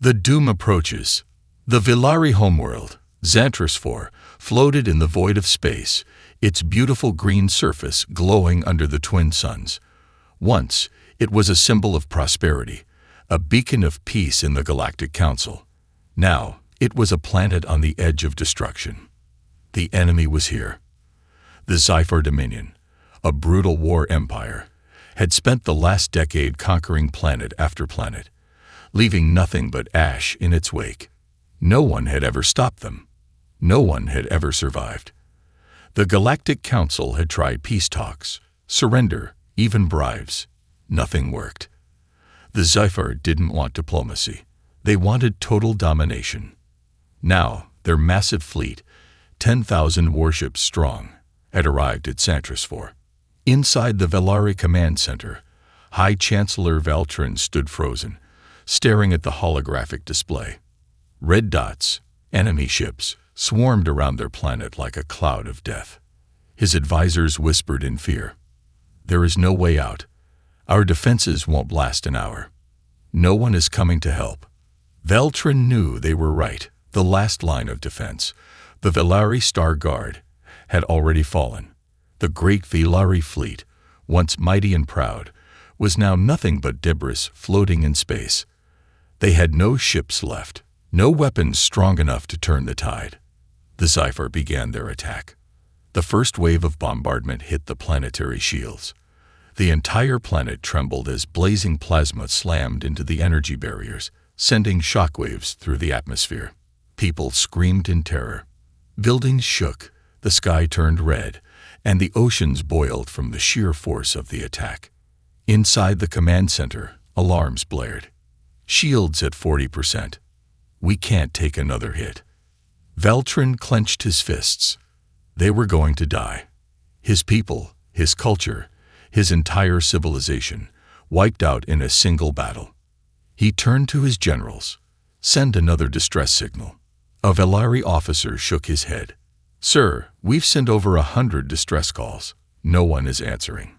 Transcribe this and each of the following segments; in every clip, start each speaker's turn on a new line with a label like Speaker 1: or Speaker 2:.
Speaker 1: The doom approaches. The Villari homeworld, Xantris IV, floated in the void of space, its beautiful green surface glowing under the twin suns. Once, it was a symbol of prosperity, a beacon of peace in the Galactic Council. Now, it was a planet on the edge of destruction. The enemy was here. The Xi-Fi Dominion, a brutal war empire, had spent the last decade conquering planet after planet, leaving nothing but ash in its wake. No one had ever stopped them. No one had ever survived. The Galactic Council had tried peace talks, surrender, even bribes. Nothing worked. The Xi-Fi didn't want diplomacy. They wanted total domination. Now, their massive fleet, 10,000 warships strong, had arrived at Xantris IV. Inside the Villari Command Center, High Chancellor Veltrin stood frozen, staring at the holographic display. Red dots, enemy ships, swarmed around their planet like a cloud of death. His advisors whispered in fear. "There is no way out. Our defenses won't last an hour. No one is coming to help." Veltrin knew they were right. The last line of defense, the Villari Star Guard, had already fallen. The great Villari fleet, once mighty and proud, was now nothing but debris floating in space. They had no ships left, no weapons strong enough to turn the tide. The Xi-Fi began their attack. The first wave of bombardment hit the planetary shields. The entire planet trembled as blazing plasma slammed into the energy barriers, sending shockwaves through the atmosphere. People screamed in terror. Buildings shook, the sky turned red, and the oceans boiled from the sheer force of the attack. Inside the command center, alarms blared. "Shields at 40%. We can't take another hit." Veltrin clenched his fists. They were going to die. His people, his culture, his entire civilization, wiped out in a single battle. He turned to his generals. "Send another distress signal." A Villari officer shook his head. "Sir, we've sent over 100 distress calls. No one is answering."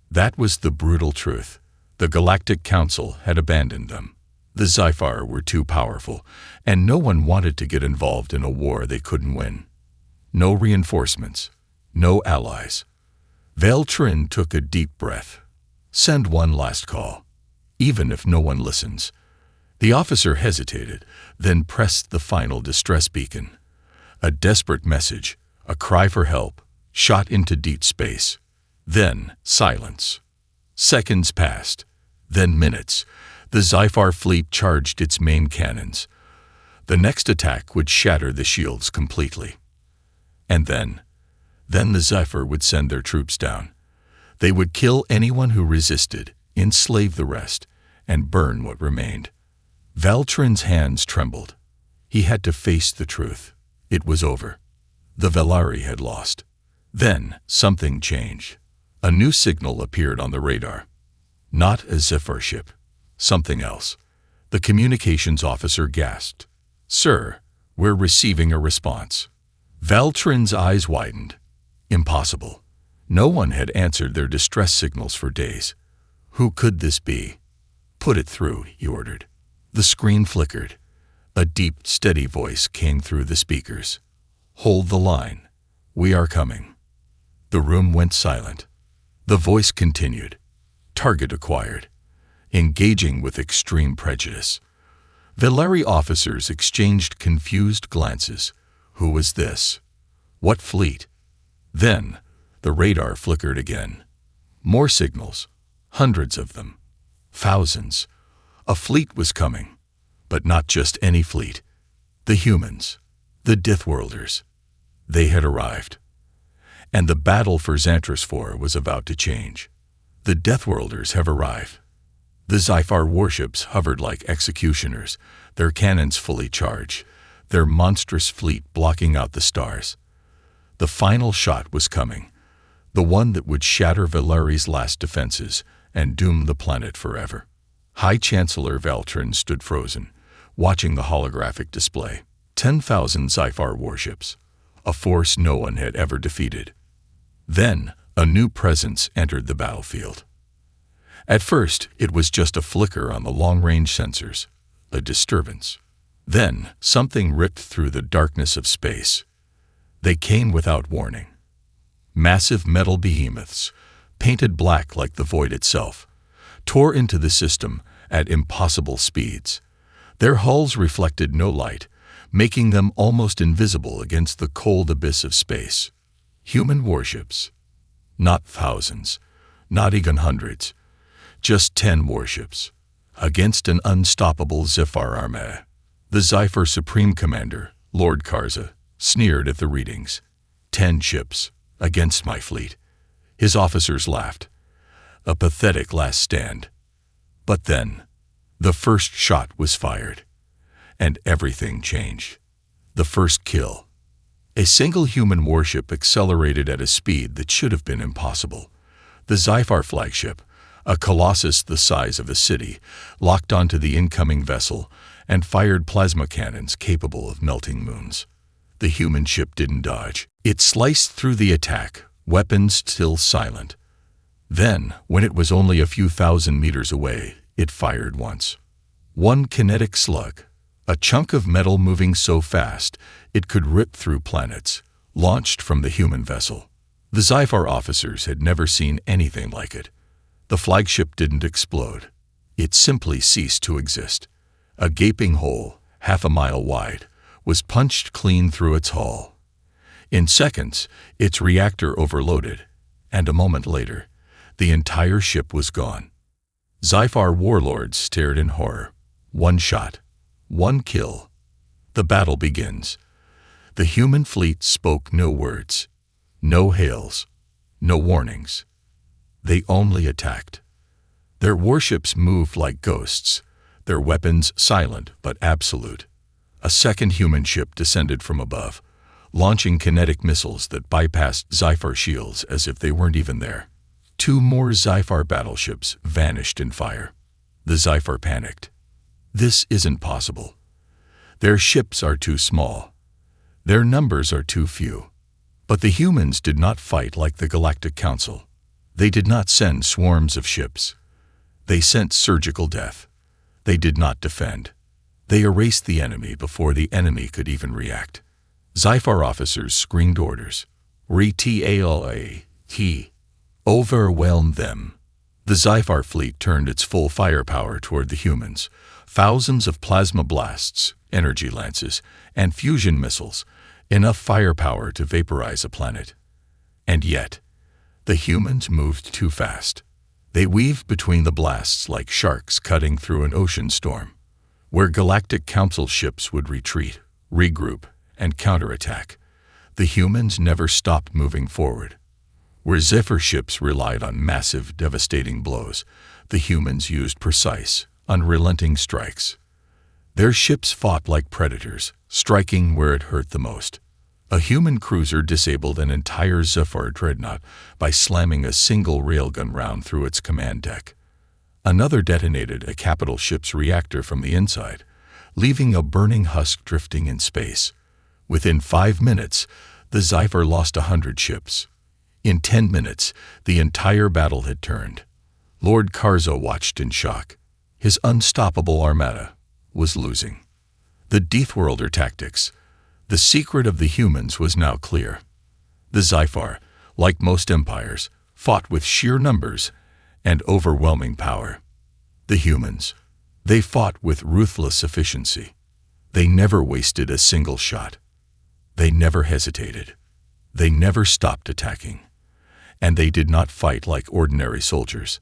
Speaker 1: That was the brutal truth. The Galactic Council had abandoned them. The Xi-Fi were too powerful, and no one wanted to get involved in a war they couldn't win. No reinforcements, no allies. Veltrin took a deep breath. "Send one last call, even if no one listens." The officer hesitated, then pressed the final distress beacon. A desperate message, a cry for help, shot into deep space. Then silence. Seconds passed, then minutes. The Xi-Fi fleet charged its main cannons. The next attack would shatter the shields completely. And then the Xi-Fi would send their troops down. They would kill anyone who resisted, enslave the rest, and burn what remained. Veltrin's hands trembled. He had to face the truth. It was over. The Villari had lost. Then something changed. A new signal appeared on the radar. Not a Xi-Fi ship. Something else. The communications officer gasped. "Sir, we're receiving a response." Veltrin's eyes widened. Impossible. No one had answered their distress signals for days. Who could this be? "Put it through," he ordered. The screen flickered. A deep, steady voice came through the speakers. "Hold the line. We are coming." The room went silent. The voice continued. "Target acquired. Engaging with extreme prejudice." Villari officers exchanged confused glances. Who was this? What fleet? Then, the radar flickered again. More signals. Hundreds of them. Thousands. A fleet was coming. But not just any fleet. The humans. The Deathworlders. They had arrived. And the battle for Xantris IV was about to change. The Deathworlders have arrived. The Xi-Fi warships hovered like executioners, their cannons fully charged, their monstrous fleet blocking out the stars. The final shot was coming, the one that would shatter Villari's last defenses and doom the planet forever. High Chancellor Veltrin stood frozen, watching the holographic display. 10,000 Xi-Fi warships, a force no one had ever defeated. Then, a new presence entered the battlefield. At first, it was just a flicker on the long-range sensors. a disturbance. Then something ripped through the darkness of space. They came without warning. Massive metal behemoths, painted black like the void itself, tore into the system at impossible speeds. Their hulls reflected no light, making them almost invisible against the cold abyss of space. Human warships. Not thousands, not even hundreds, just 10 warships, against an unstoppable HFY Armada. The Zephyr Supreme Commander, Lord Karza, sneered at the readings. 10 ships, against my fleet. His officers laughed. A pathetic last stand. But then, the first shot was fired, and everything changed. The first kill. A single human warship accelerated at a speed that should have been impossible. The Zephyr flagship, a colossus the size of a city, locked onto the incoming vessel and fired plasma cannons capable of melting moons. The human ship didn't dodge. It sliced through the attack, weapons still silent. Then, when it was only a few thousand meters away, it fired once. One kinetic slug, a chunk of metal moving so fast it could rip through planets, launched from the human vessel. The Zephyr officers had never seen anything like it. The flagship didn't explode. It simply ceased to exist. A gaping hole, half a mile wide, was punched clean through its hull. In seconds, its reactor overloaded, and a moment later, the entire ship was gone. Zephyr warlords stared in horror. One shot, one kill. The battle begins. The human fleet spoke no words, no hails, no warnings. They only attacked. Their warships moved like ghosts, their weapons silent but absolute. A second human ship descended from above, launching kinetic missiles that bypassed Zephyr shields as if they weren't even there. 2 more Zephyr battleships vanished in fire. The Zephyr panicked. This isn't possible. Their ships are too small. Their numbers are too few. But the humans did not fight like the Galactic Council. They did not send swarms of ships. They sent surgical death. They did not defend. They erased the enemy before the enemy could even react. Zephyr officers screamed orders. Retaliate. Overwhelmed them. The Zephyr fleet turned its full firepower toward the humans. Thousands of plasma blasts, energy lances, and fusion missiles, enough firepower to vaporize a planet. And yet, the humans moved too fast. They weaved between the blasts like sharks cutting through an ocean storm. Where Galactic Council ships would retreat, regroup, and counterattack, the humans never stopped moving forward. Where Zephyr ships relied on massive, devastating blows, the humans used precise, unrelenting strikes. Their ships fought like predators, striking where it hurt the most. A human cruiser disabled an entire Zephyr dreadnought by slamming a single railgun round through its command deck. Another detonated a capital ship's reactor from the inside, leaving a burning husk drifting in space. Within 5 minutes, the Zephyr lost 100 ships. In 10 minutes, the entire battle had turned. Lord Karza watched in shock. His unstoppable armada was losing. The Deathworlder tactics, the secret of the humans, was now clear. The Zephyr, like most empires, fought with sheer numbers and overwhelming power. The humans, they fought with ruthless efficiency. They never wasted a single shot. They never hesitated. They never stopped attacking. And they did not fight like ordinary soldiers.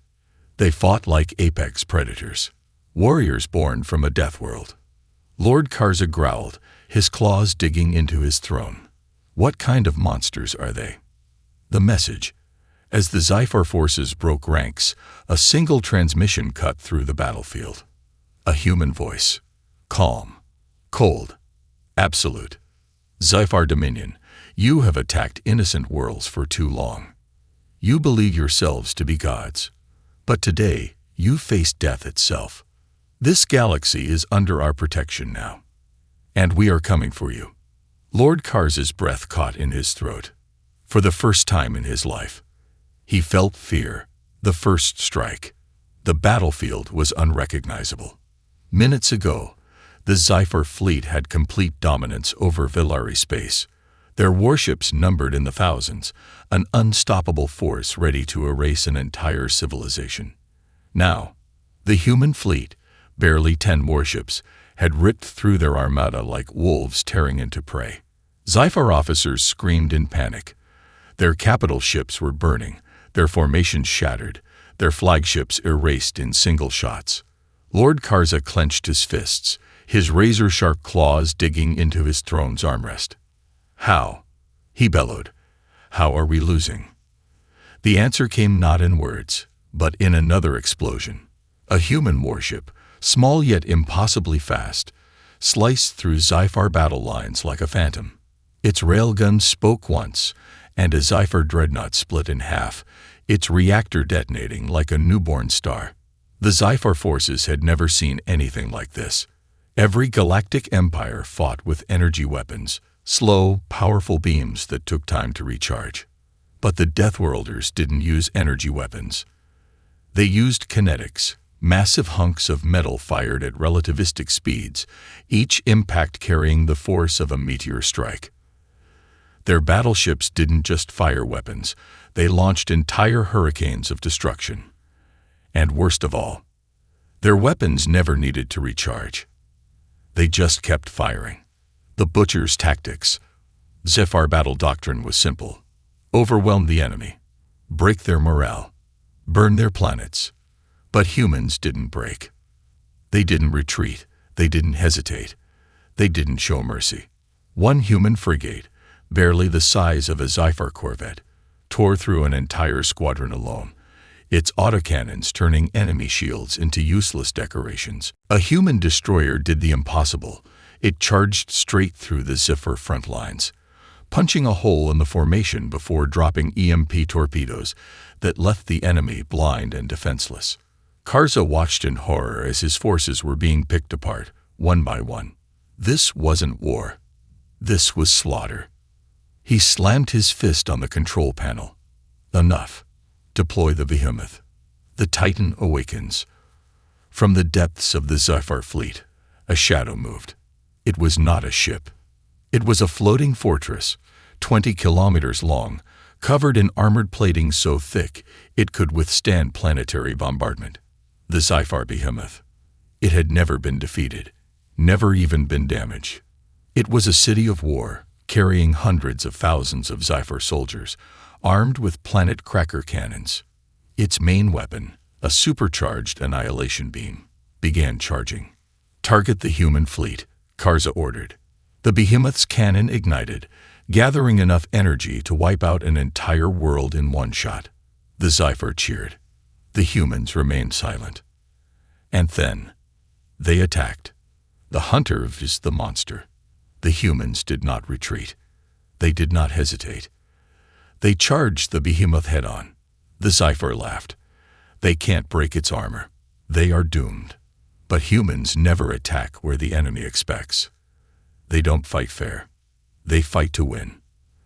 Speaker 1: They fought like apex predators, warriors born from a death world. Lord Karza growled, his claws digging into his throne. What kind of monsters are they? The message. As the Zephyr forces broke ranks, a single transmission cut through the battlefield. A human voice. Calm. Cold. Absolute. Zephyr Dominion, you have attacked innocent worlds for too long. You believe yourselves to be gods. But today, you face death itself. This galaxy is under our protection now. And we are coming for you. Lord Karza's breath caught in his throat. For the first time in his life, he felt fear. The first strike. The battlefield was unrecognizable. Minutes ago, The Zephyr fleet had complete dominance over Villari space. Their warships numbered in the thousands, an unstoppable force ready to erase an entire civilization. Now, the human fleet, barely 10 warships, had ripped through their armada like wolves tearing into prey. Zephyr officers screamed in panic. Their capital ships were burning, their formations shattered, their flagships erased in single shots. Lord Karza clenched his fists, his razor-sharp claws digging into his throne's armrest. "How?" he bellowed. "How are we losing?" The answer came not in words, but in another explosion. A human warship, small yet impossibly fast, sliced through Zephyr battle lines like a phantom. Its railgun spoke once, and a Zephyr dreadnought split in half, its reactor detonating like a newborn star. The Zephyr forces had never seen anything like this. Every galactic empire fought with energy weapons, slow, powerful beams that took time to recharge. But the Deathworlders didn't use energy weapons. They used kinetics, massive hunks of metal fired at relativistic speeds, each impact carrying the force of a meteor strike. Their battleships didn't just fire weapons, they launched entire hurricanes of destruction. And worst of all, their weapons never needed to recharge. They just kept firing. The Butcher's tactics. Zephyr battle doctrine was simple. Overwhelm the enemy, break their morale, burn their planets. But humans didn't break. They didn't retreat, they didn't hesitate, they didn't show mercy. One human frigate, barely the size of a Zephyr corvette, tore through an entire squadron alone, its autocannons turning enemy shields into useless decorations. A human destroyer did the impossible. It charged straight through the Zephyr front lines, punching a hole in the formation before dropping EMP torpedoes that left the enemy blind and defenseless. Karza watched in horror as his forces were being picked apart, one by one. This wasn't war. This was slaughter. He slammed his fist on the control panel. Enough. Deploy the behemoth. The Titan awakens. From the depths of the Zephyr fleet, a shadow moved. It was not a ship. It was a floating fortress, 20 kilometers long, covered in armored plating so thick it could withstand planetary bombardment. The Zephyr behemoth. It had never been defeated, never even been damaged. It was a city of war, carrying hundreds of thousands of Zephyr soldiers, armed with planet cracker cannons. Its main weapon, a supercharged annihilation beam, began charging. "Target the human fleet," Karza ordered. The behemoth's cannon ignited, gathering enough energy to wipe out an entire world in one shot. The Zephyr cheered. The humans remained silent. And then, they attacked. The hunter is the monster. The humans did not retreat. They did not hesitate. They charged the behemoth head-on. The Zephyr laughed. They can't break its armor. They are doomed. But humans never attack where the enemy expects. They don't fight fair. They fight to win.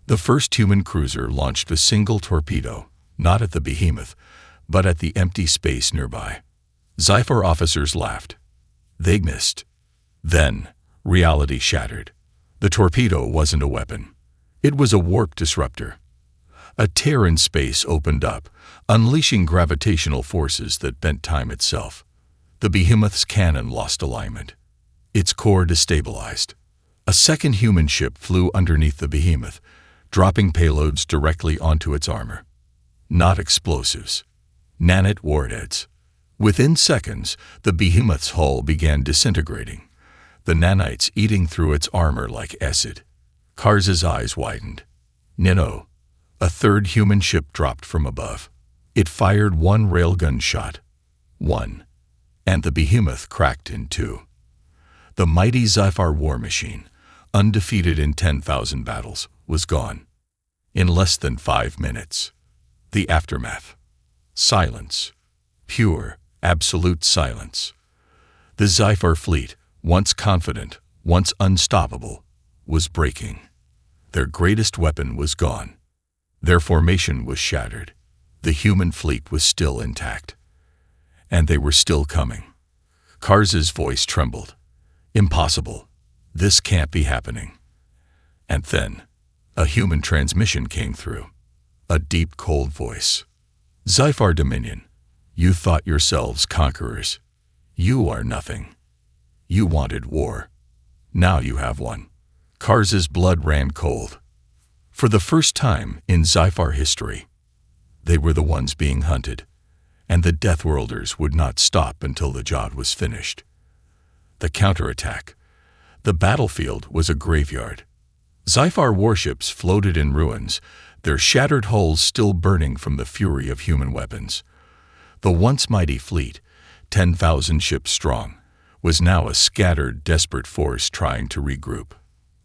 Speaker 1: The first human cruiser launched a single torpedo, not at the behemoth, but at the empty space nearby. Zephyr officers laughed. They missed. Then, reality shattered. The torpedo wasn't a weapon. It was a warp disruptor. A tear in space opened up, unleashing gravitational forces that bent time itself. The behemoth's cannon lost alignment. Its core destabilized. A second human ship flew underneath the behemoth, dropping payloads directly onto its armor. Not explosives. Nanite warheads. Within seconds, the behemoth's hull began disintegrating, the nanites eating through its armor like acid. Karza's eyes widened. No. A third human ship dropped from above. It fired one railgun shot. One. And the behemoth cracked in two. The mighty Zephyr war machine, undefeated in 10,000 battles, was gone. In less than 5 minutes. The aftermath. Silence. Pure, absolute silence. The Zephyr fleet, once confident, once unstoppable, was breaking. Their greatest weapon was gone. Their formation was shattered. The human fleet was still intact. And they were still coming. Karza's voice trembled. Impossible. This can't be happening. And then, a human transmission came through. A deep, cold voice. Sci-Fi Dominion, you thought yourselves conquerors. You are nothing. You wanted war. Now you have one. Kars's blood ran cold. For the first time in Sci-Fi history, they were the ones being hunted, and the Deathworlders would not stop until the job was finished. The counterattack. The battlefield was a graveyard. Sci-Fi warships floated in ruins, their shattered hulls still burning from the fury of human weapons. The once mighty fleet, 10,000 ships strong, was now a scattered, desperate force trying to regroup.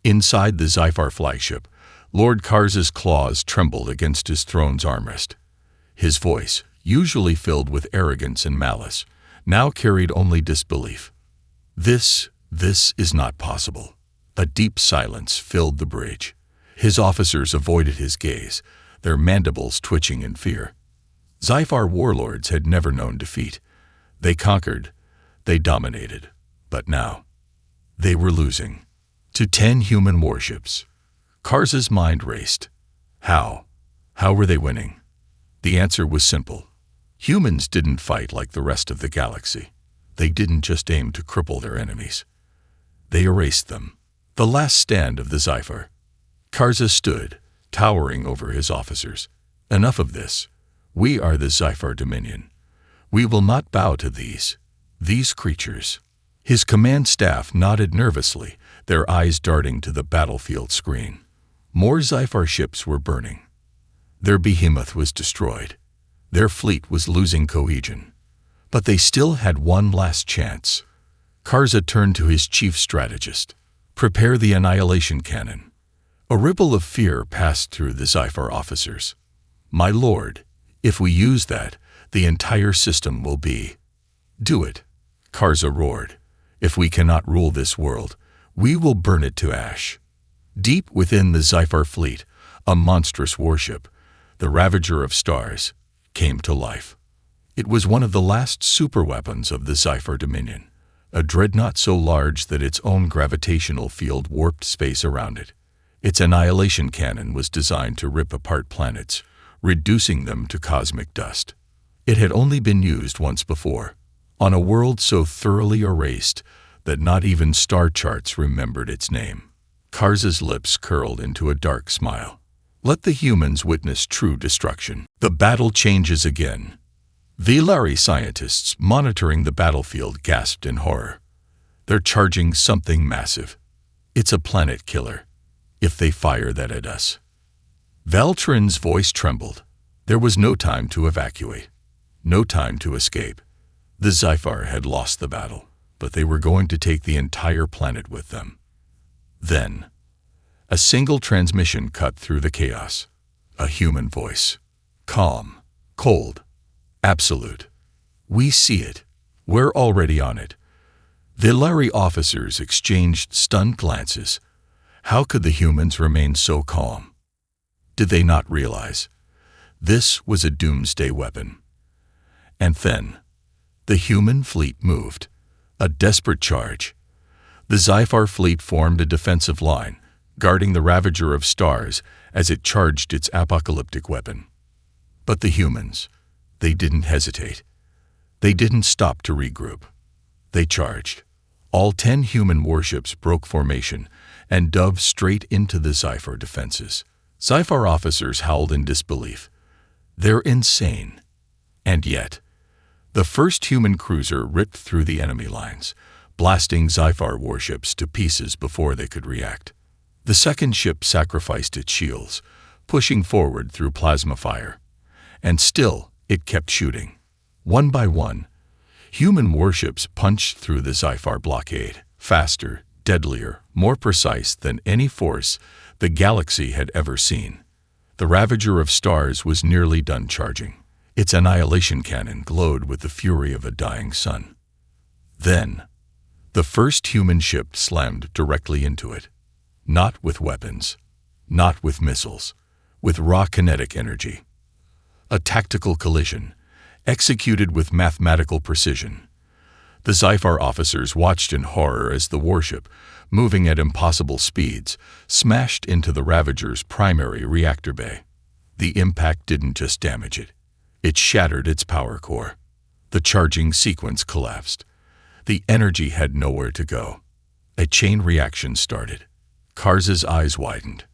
Speaker 1: Inside the Sci-Fi flagship, Lord Kars's claws trembled against his throne's armrest. His voice, usually filled with arrogance and malice, now carried only disbelief. This is not possible. A deep silence filled the bridge. His officers avoided his gaze, their mandibles twitching in fear. Sci-Fi warlords had never known defeat. They conquered, they dominated, but now they were losing. To 10 human warships. Kars's mind raced. How? How were they winning? The answer was simple. Humans didn't fight like the rest of the galaxy. They didn't just aim to cripple their enemies. They erased them. The last stand of the Sci-Fi. Karza stood, towering over his officers. Enough of this. We are the Sci-Fi Dominion. We will not bow to these creatures. His command staff nodded nervously, their eyes darting to the battlefield screen. More Sci-Fi ships were burning. Their behemoth was destroyed. Their fleet was losing cohesion. But they still had one last chance. Karza turned to his chief strategist. Prepare the annihilation cannon. A ripple of fear passed through the Sci-Fi officers. My lord, if we use that, the entire system will be. Do it, Karza roared. If we cannot rule this world, we will burn it to ash. Deep within the Sci-Fi fleet, a monstrous warship, the Ravager of Stars, came to life. It was one of the last superweapons of the Sci-Fi Dominion, a dreadnought so large that its own gravitational field warped space around it. Its annihilation cannon was designed to rip apart planets, reducing them to cosmic dust. It had only been used once before, on a world so thoroughly erased that not even star charts remembered its name. Karza's lips curled into a dark smile. Let the humans witness true destruction. The battle changes again. Vilari scientists monitoring the battlefield gasped in horror. They're charging something massive. It's a planet killer. If they fire that at us. Valtrin's voice trembled. There was no time to evacuate. No time to escape. The Sci-Fi had lost the battle, but they were going to take the entire planet with them. Then, a single transmission cut through the chaos. A human voice. Calm. Cold. Absolute. We see it. We're already on it. Vilari officers exchanged stunned glances. How could the humans remain so calm? Did they not realize? This was a doomsday weapon. And then, the human fleet moved. A desperate charge. The Sci-Fi fleet formed a defensive line, guarding the Ravager of Stars as it charged its apocalyptic weapon. But the humans, they didn't hesitate. They didn't stop to regroup. They charged. All 10 human warships broke formation and dove straight into the Sci-Fi defenses. Sci-Fi officers howled in disbelief. They're insane. And yet, the first human cruiser ripped through the enemy lines, blasting Sci-Fi warships to pieces before they could react. The second ship sacrificed its shields, pushing forward through plasma fire. And still, it kept shooting. One by one, human warships punched through the Sci-Fi blockade, faster, deadlier, more precise than any force the galaxy had ever seen. The Ravager of Stars was nearly done charging. Its annihilation cannon glowed with the fury of a dying sun. Then, the first human ship slammed directly into it. Not with weapons, not with missiles, with raw kinetic energy. A tactical collision, executed with mathematical precision. The Zyphar officers watched in horror as the warship, moving at impossible speeds, smashed into the Ravager's primary reactor bay. The impact didn't just damage it. It shattered its power core. The charging sequence collapsed. The energy had nowhere to go. A chain reaction started. Karza's eyes widened.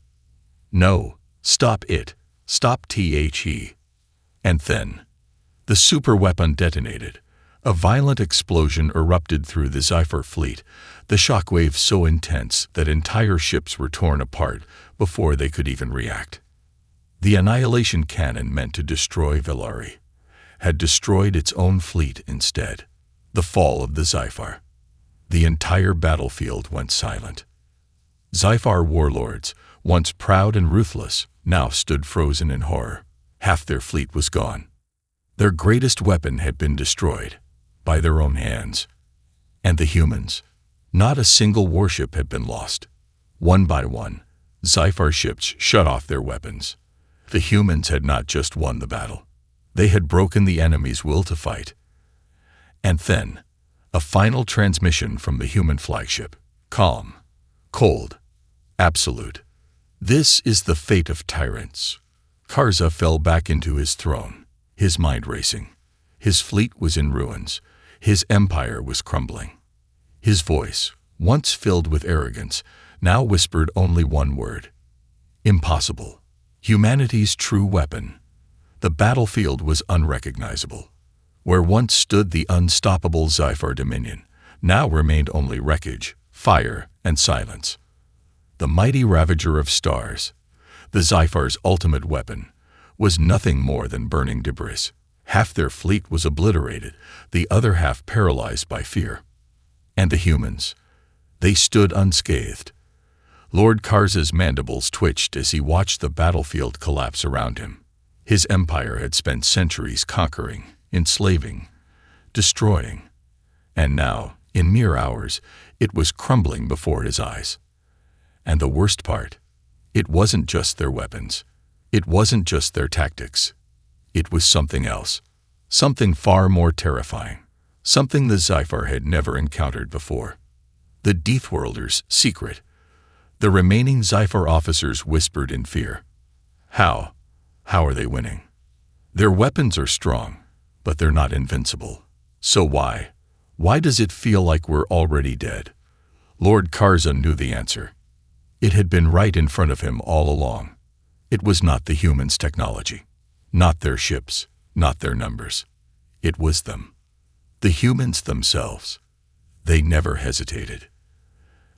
Speaker 1: No, stop it. Stop the. And then, the superweapon detonated. A violent explosion erupted through the Zyphar fleet, the shockwave so intense that entire ships were torn apart before they could even react. The annihilation cannon meant to destroy Villari had destroyed its own fleet instead. The fall of the Zyphar. The entire battlefield went silent. Zyphar warlords, once proud and ruthless, now stood frozen in horror. Half their fleet was gone. Their greatest weapon had been destroyed by their own hands. And the humans? Not a single warship had been lost. One by one, Zyphar ships shut off their weapons. The humans had not just won the battle. They had broken the enemy's will to fight. And then, a final transmission from the human flagship. Calm. Cold. Absolute. This is the fate of tyrants. Karza fell back into his throne, his mind racing. His fleet was in ruins. His empire was crumbling. His voice, once filled with arrogance, now whispered only one word. Impossible. Humanity's true weapon. The battlefield was unrecognizable. Where once stood the unstoppable Zyphar dominion, now remained only wreckage, fire, and silence. The mighty Ravager of stars, the Zyphar's ultimate weapon, was nothing more than burning debris. Half their fleet was obliterated, the other half paralyzed by fear. And the humans, they stood unscathed. Lord Karza's mandibles twitched as he watched the battlefield collapse around him. His empire had spent centuries conquering, enslaving, destroying. And now, in mere hours, it was crumbling before his eyes. And the worst part, it wasn't just their weapons. It wasn't just their tactics. It was something else. Something far more terrifying. Something the Zyphar had never encountered before. The Deathworlder's secret. The remaining Zyphar officers whispered in fear. How? How are they winning? Their weapons are strong, but they're not invincible. So why? Why does it feel like we're already dead? Lord Karza knew the answer. It had been right in front of him all along. It was not the humans' technology, not their ships, not their numbers. It was them. The humans themselves. They never hesitated.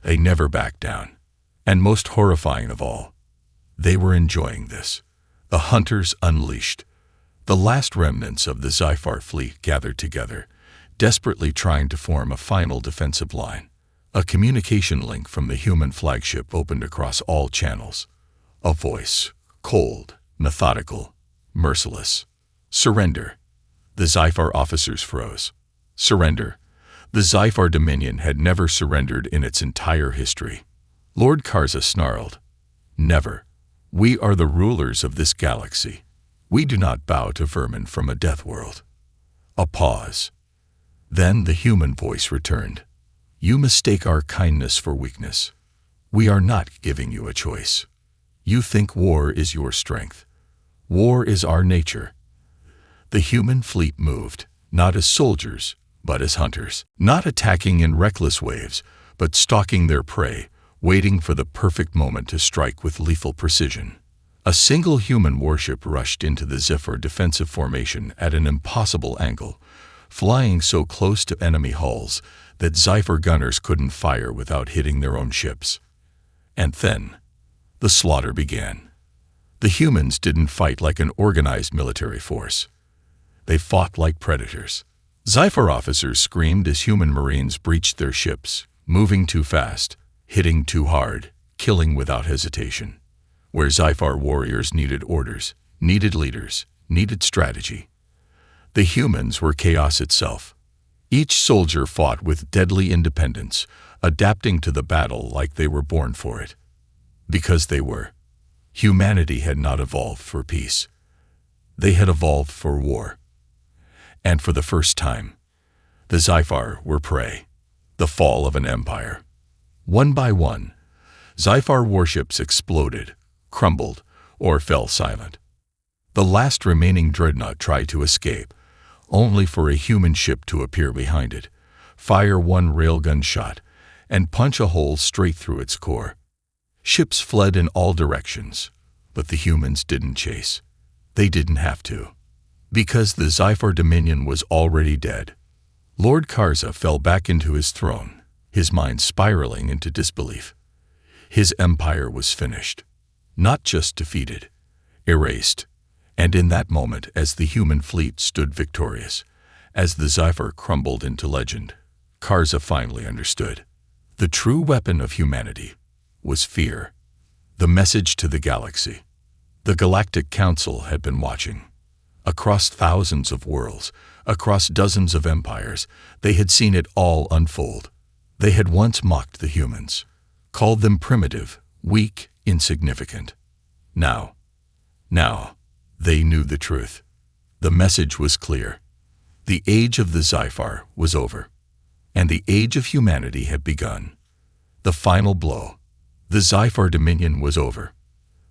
Speaker 1: They never backed down. And most horrifying of all, they were enjoying this. The hunters unleashed. The last remnants of the Zyphar fleet gathered together, desperately trying to form a final defensive line. A communication link from the human flagship opened across all channels. A voice, cold, methodical, merciless. Surrender. The Zyphar officers froze. Surrender. The Zyphar Dominion had never surrendered in its entire history. Lord Karza snarled. Never. We are the rulers of this galaxy. We do not bow to vermin from a death world. A pause. Then the human voice returned. You mistake our kindness for weakness. We are not giving you a choice. You think war is your strength. War is our nature. The human fleet moved, not as soldiers, but as hunters, not attacking in reckless waves, but stalking their prey, waiting for the perfect moment to strike with lethal precision. A single human warship rushed into the Zyphar defensive formation at an impossible angle, flying so close to enemy hulls that Zyphar gunners couldn't fire without hitting their own ships. And then, the slaughter began. The humans didn't fight like an organized military force. They fought like predators. Zyphar officers screamed as human marines breached their ships, moving too fast, hitting too hard, killing without hesitation. Where Zyphar warriors needed orders, needed leaders, needed strategy. The humans were chaos itself. Each soldier fought with deadly independence, adapting to the battle like they were born for it. Because they were. Humanity had not evolved for peace. They had evolved for war. And for the first time, The Zyphar were prey. The fall of an empire. One by one, Zyphar warships exploded, crumbled, or fell silent. The last remaining dreadnought tried to escape, only for a human ship to appear behind it, fire one railgun shot, and punch a hole straight through its core. Ships fled in all directions, but the humans didn't chase. They didn't have to. Because the Zyphar Dominion was already dead. Lord Karza fell back into his throne, his mind spiraling into disbelief. His empire was finished. Not just defeated, erased. And in that moment, as the human fleet stood victorious, as the Zyphar crumbled into legend, Karza finally understood. The true weapon of humanity was fear. The message to the galaxy. The Galactic Council had been watching. Across thousands of worlds, across dozens of empires, they had seen it all unfold. They had once mocked the humans, called them primitive, weak, insignificant. Now, they knew the truth. The message was clear. The age of the Zyphar was over, and the age of humanity had begun. The final blow. The Zyphar Dominion was over.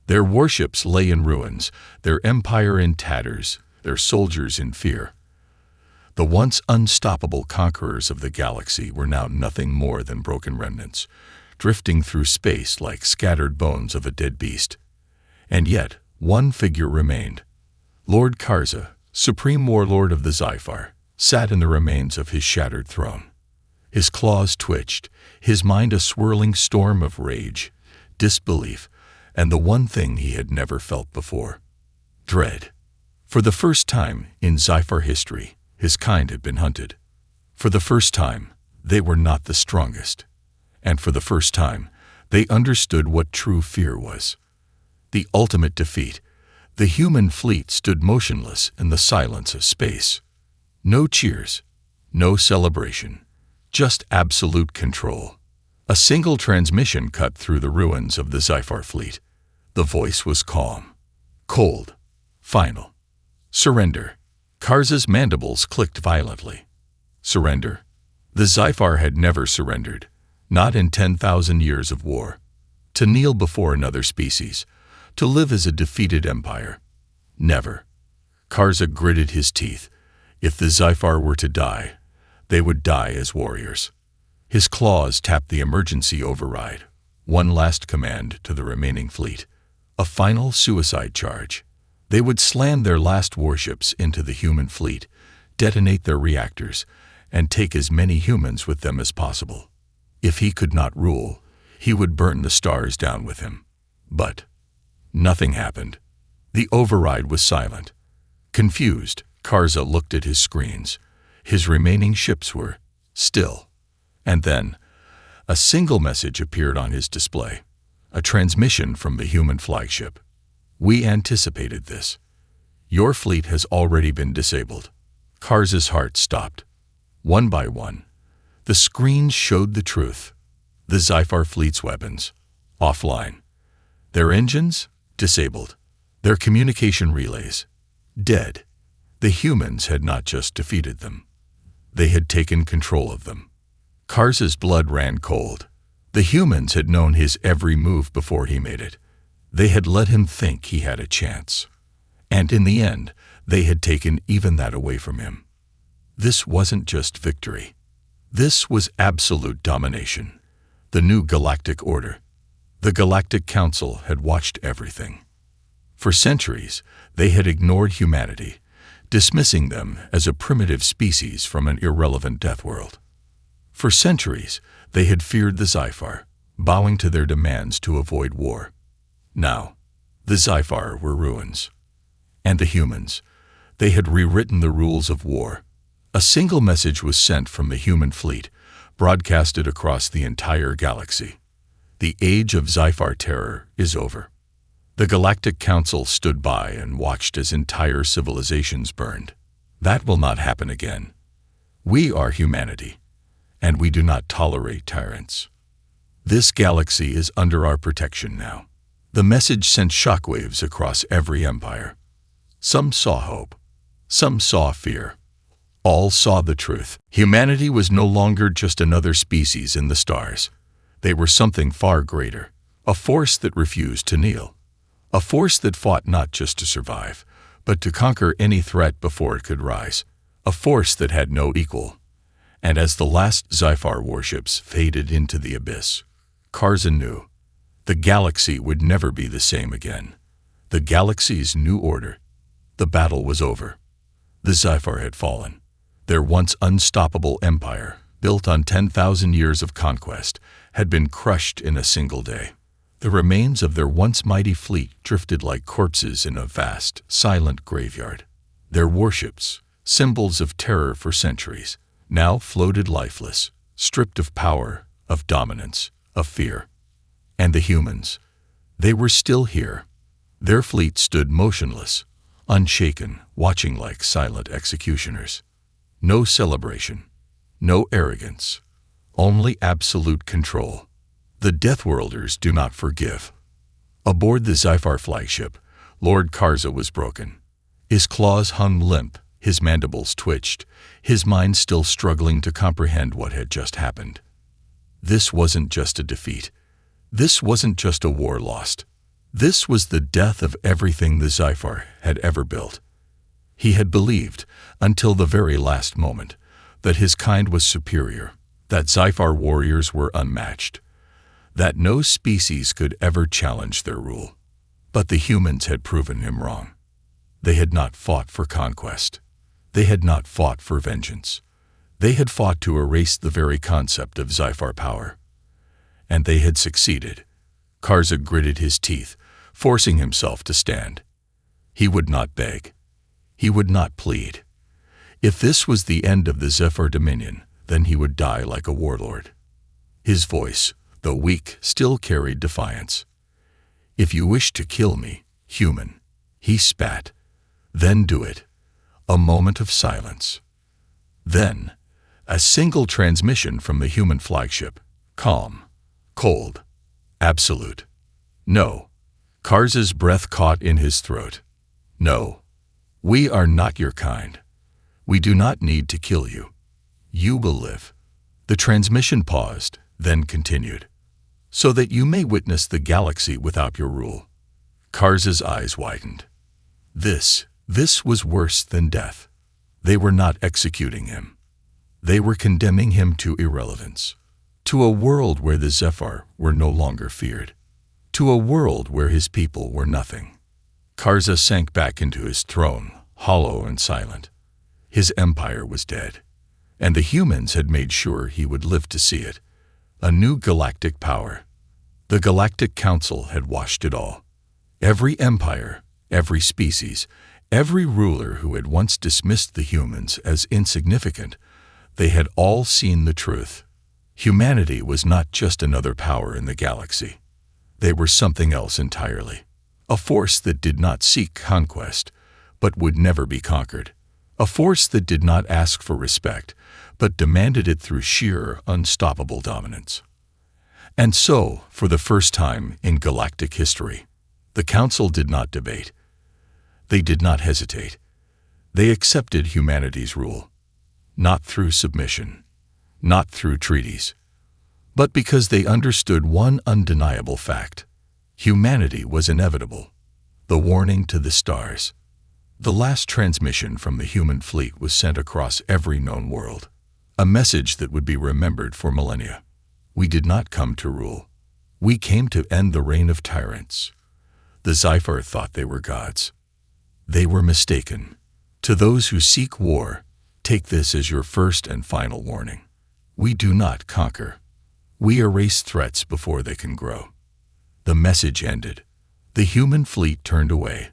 Speaker 1: Their warships lay in ruins, their empire in tatters, their soldiers in fear. The once unstoppable conquerors of the galaxy were now nothing more than broken remnants, drifting through space like scattered bones of a dead beast. And yet, one figure remained. Lord Karza, supreme warlord of the Zyphar, sat in the remains of his shattered throne. His claws twitched, his mind a swirling storm of rage, disbelief, and the one thing he had never felt before: dread. For the first time in Zyphar history, his kind had been hunted. For the first time, they were not the strongest. And for the first time, they understood what true fear was. The ultimate defeat. The human fleet stood motionless in the silence of space. No cheers, no celebration, just absolute control. A single transmission cut through the ruins of the Zyphar fleet. The voice was calm, cold, final. Surrender. Karza's mandibles clicked violently. Surrender. The Zyphar had never surrendered, not in 10,000 years of war. To kneel before another species, to live as a defeated empire. Never. Karza gritted his teeth. If the Zyphar were to die, they would die as warriors. His claws tapped the emergency override. One last command to the remaining fleet. A final suicide charge. They would slam their last warships into the human fleet, detonate their reactors, and take as many humans with them as possible. If he could not rule, he would burn the stars down with him. But nothing happened. The override was silent. Confused, Karza looked at his screens. His remaining ships were still. And then, a single message appeared on his display. A transmission from the human flagship. We anticipated this. Your fleet has already been disabled. Karza's heart stopped. One by one, the screens showed the truth. The Zyphar fleet's weapons, offline. Their engines, disabled. Their communication relays, dead. The humans had not just defeated them. They had taken control of them. Karza's blood ran cold. The humans had known his every move before he made it. They had let him think he had a chance. And in the end, they had taken even that away from him. This wasn't just victory. This was absolute domination. The new galactic order. The Galactic Council had watched everything. For centuries, they had ignored humanity, dismissing them as a primitive species from an irrelevant deathworld. For centuries, they had feared the Zyphar, bowing to their demands to avoid war. Now, the Zyphar were ruins. And the humans, they had rewritten the rules of war. A single message was sent from the human fleet, broadcasted across the entire galaxy. The age of Zyphar terror is over. The Galactic Council stood by and watched as entire civilizations burned. That will not happen again. We are humanity, and we do not tolerate tyrants. This galaxy is under our protection now. The message sent shockwaves across every empire. Some saw hope. Some saw fear. All saw the truth. Humanity was no longer just another species in the stars. They were something far greater, a force that refused to kneel, a force that fought not just to survive, but to conquer any threat before it could rise, a force that had no equal. And as the last Sci-Fi warships faded into the abyss, Karza knew the galaxy would never be the same again. The galaxy's new order. The battle was over. The Sci-Fi had fallen. Their once unstoppable empire, built on 10,000 years of conquest, had been crushed in a single day. The remains of their once mighty fleet drifted like corpses in a vast, silent graveyard. Their warships, symbols of terror for centuries, now floated lifeless, stripped of power, of dominance, of fear. And the humans, they were still here. Their fleet stood motionless, unshaken, watching like silent executioners. No celebration, no arrogance, only absolute control. The Deathworlders do not forgive. Aboard the Sci-Fi flagship, Lord Karza was broken. His claws hung limp, his mandibles twitched, his mind still struggling to comprehend what had just happened. This wasn't just a defeat. This wasn't just a war lost. This was the death of everything the Sci-Fi had ever built. He had believed, until the very last moment, that his kind was superior, that Sci-Fi warriors were unmatched, that no species could ever challenge their rule. But the humans had proven him wrong. They had not fought for conquest. They had not fought for vengeance. They had fought to erase the very concept of Sci-Fi power. And they had succeeded. Karza gritted his teeth, forcing himself to stand. He would not beg. He would not plead. If this was the end of the Zephyr Dominion, then he would die like a warlord. His voice, though weak, still carried defiance. "If you wish to kill me, human," he spat, "then do it." A moment of silence. Then, a single transmission from the human flagship. Calm. Cold. Absolute. "No." Karza's breath caught in his throat. "No. We are not your kind. We do not need to kill you. You will live." The transmission paused, then continued. "So that you may witness the galaxy without your rule." Karza's eyes widened. This was worse than death. They were not executing him. They were condemning him to irrelevance, to a world where the Zephyr were no longer feared, to a world where his people were nothing. Karza sank back into his throne, hollow and silent. His empire was dead, and the humans had made sure he would live to see it. A new galactic power. The Galactic Council had washed it all. Every empire, every species, every ruler who had once dismissed the humans as insignificant, they had all seen the truth. Humanity was not just another power in the galaxy. They were something else entirely. A force that did not seek conquest, but would never be conquered. A force that did not ask for respect, but demanded it through sheer, unstoppable dominance. And so, for the first time in galactic history, the Council did not debate. They did not hesitate. They accepted humanity's rule, not through submission, not through treaties, but because they understood one undeniable fact. Humanity was inevitable. The warning to the stars. The last transmission from the human fleet was sent across every known world. A message that would be remembered for millennia. We did not come to rule. We came to end the reign of tyrants. The Sci-Fi thought they were gods. They were mistaken. To those who seek war, take this as your first and final warning. We do not conquer. We erase threats before they can grow. The message ended. The human fleet turned away,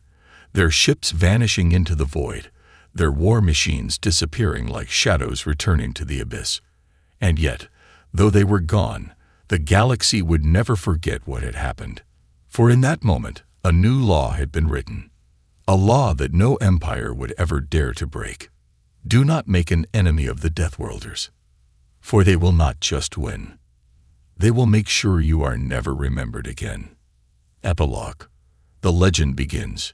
Speaker 1: their ships vanishing into the void, their war machines disappearing like shadows returning to the abyss. And yet, though they were gone, the galaxy would never forget what had happened. For in that moment, a new law had been written. A law that no empire would ever dare to break. Do not make an enemy of the Deathworlders, for they will not just win. They will make sure you are never remembered again. Epilogue. The legend begins.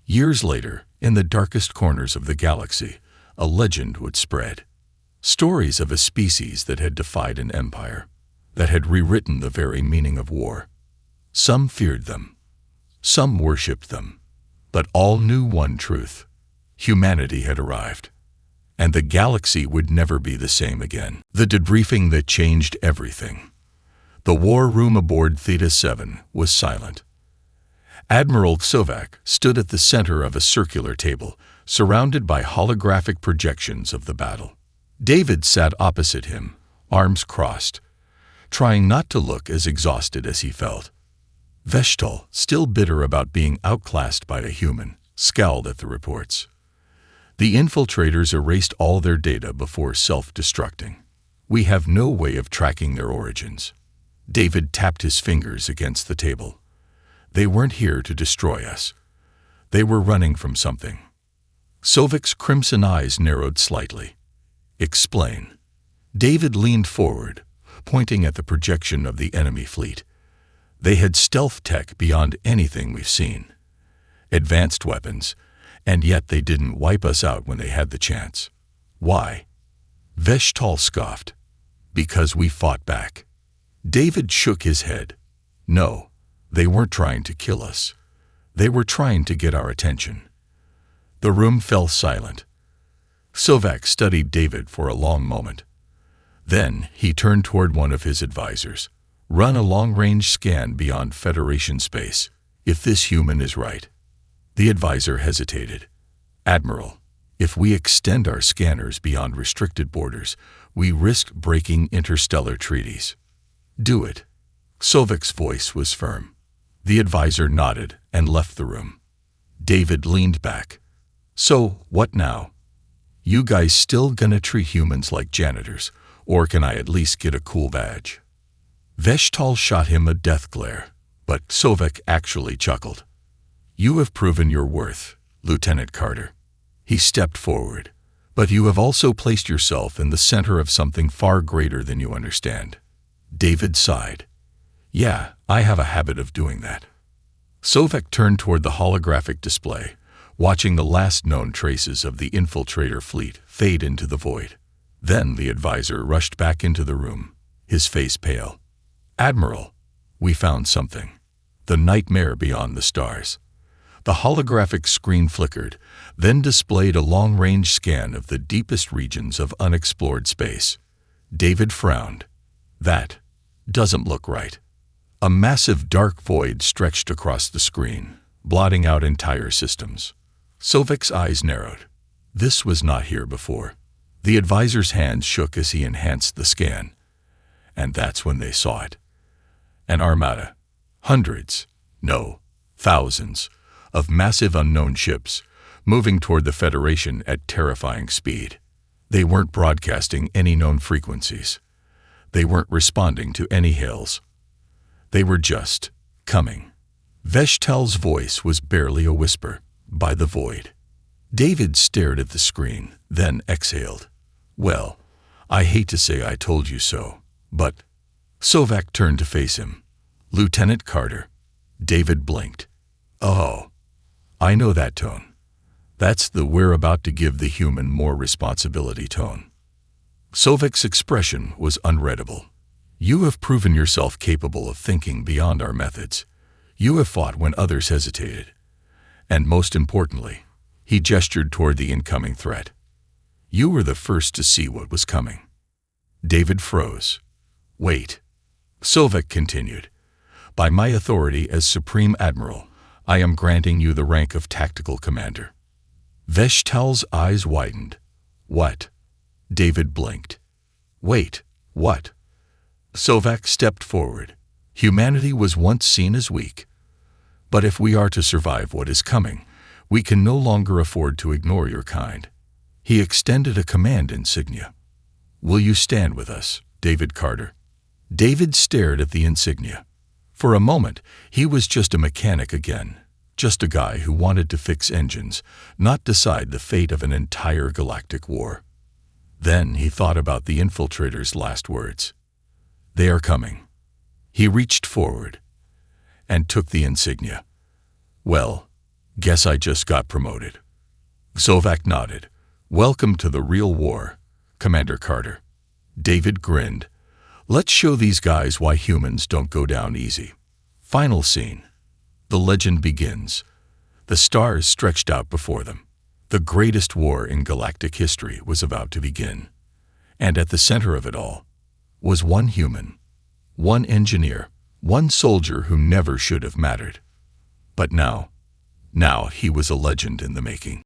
Speaker 1: Years later, in the darkest corners of the galaxy, a legend would spread. Stories of a species that had defied an empire, that had rewritten the very meaning of war. Some feared them. Some worshipped them. But all knew one truth. Humanity had arrived. And the galaxy would never be the same again. The debriefing that changed everything. The war room aboard Theta 7 was silent. Admiral Sovak stood at the center of a circular table, surrounded by holographic projections of the battle. David sat opposite him, arms crossed, trying not to look as exhausted as he felt. Veshtal, still bitter about being outclassed by a human, scowled at the reports. The infiltrators erased all their data before self-destructing. We have no way of tracking their origins. David tapped his fingers against the table. They weren't here to destroy us. They were running from something. Sovak's crimson eyes narrowed slightly. Explain. David leaned forward, pointing at the projection of the enemy fleet. They had stealth tech beyond anything we've seen. Advanced weapons, and yet they didn't wipe us out when they had the chance. Why? Veshtal scoffed. Because we fought back. David shook his head. No, they weren't trying to kill us. They were trying to get our attention. The room fell silent. Sovak studied David for a long moment. Then he turned toward one of his advisors. Run a long-range scan beyond Federation space, if this human is right. The advisor hesitated. Admiral, if we extend our scanners beyond restricted borders, we risk breaking interstellar treaties. Do it. Sovak's voice was firm. The advisor nodded and left the room. David leaned back. So, what now? You guys still gonna treat humans like janitors, or can I at least get a cool badge? Veshtal shot him a death glare, but Sovak actually chuckled. You have proven your worth, Lieutenant Carter. He stepped forward. But you have also placed yourself in the center of something far greater than you understand. David sighed. Yeah, I have a habit of doing that. Sovak turned toward the holographic display, watching the last known traces of the infiltrator fleet fade into the void. Then the advisor rushed back into the room, his face pale. Admiral, we found something. The nightmare beyond the stars. The holographic screen flickered, then displayed a long-range scan of the deepest regions of unexplored space. David frowned. That doesn't look right. A massive dark void stretched across the screen, blotting out entire systems. Sovak's eyes narrowed. This was not here before. The advisor's hands shook as he enhanced the scan. And that's when they saw it. An armada. Hundreds, no, thousands, of massive unknown ships, moving toward the Federation at terrifying speed. They weren't broadcasting any known frequencies. They weren't responding to any hails. They were just coming. Veshtal's voice was barely a whisper, by the void. David stared at the screen, then exhaled. Well, I hate to say I told you so, but... Sovak turned to face him. Lieutenant Carter. David blinked. Oh, I know that tone. That's the we're about to give the human more responsibility tone. Sovak's expression was unreadable. You have proven yourself capable of thinking beyond our methods. You have fought when others hesitated. And most importantly, he gestured toward the incoming threat. You were the first to see what was coming. David froze. Wait. Sovak continued. By my authority as Supreme Admiral, I am granting you the rank of Tactical Commander. Veshtal's eyes widened. What? David blinked. Wait, what? Sovak stepped forward. Humanity was once seen as weak. But if we are to survive what is coming, we can no longer afford to ignore your kind. He extended a command insignia. Will you stand with us, David Carter? David stared at the insignia. For a moment, he was just a mechanic again, just a guy who wanted to fix engines, not decide the fate of an entire galactic war. Then he thought about the infiltrator's last words. They are coming. He reached forward and took the insignia. Well, guess I just got promoted. Sovak nodded. "Welcome to the real war, Commander Carter." David grinned. "Let's show these guys why humans don't go down easy." Final scene. The legend begins. The stars stretched out before them. The greatest war in galactic history was about to begin. And at the center of it all was one human, one engineer, one soldier who never should have mattered. But now he was a legend in the making.